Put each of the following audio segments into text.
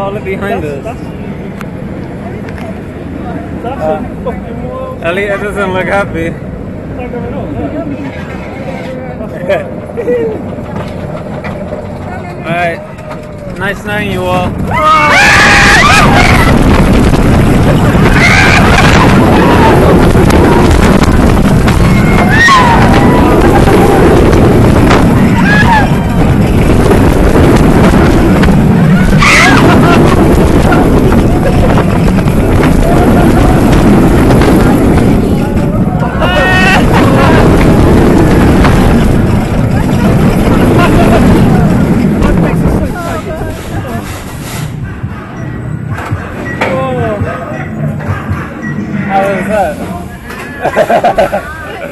Oh, look behind us. That's a fucking world. Elliot doesn't look happy. Alright, nice knowing you all.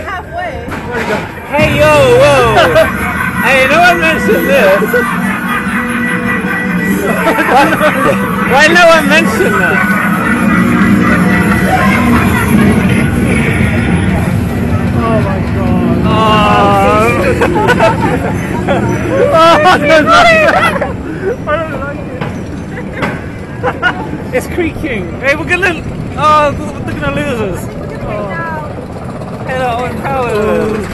Halfway. Hey, yo, whoa! Hey, no one mentioned this. Why no one mentioned that? Oh my god. I don't like it. It's creaking. Hey, we're gonna. Oh, they're gonna lose us. Hey, Alton Towers.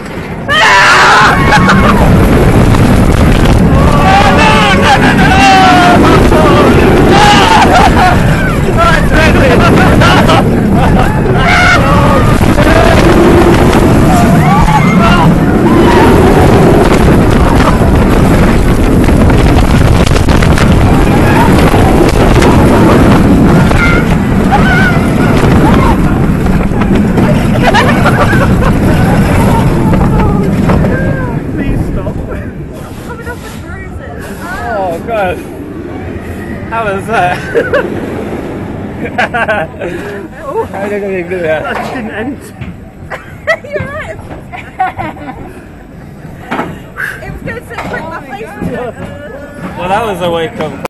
Oh god, how was that? How did I do that? That didn't end. You're right. It was going so quick, my face was Well, that was a wake up.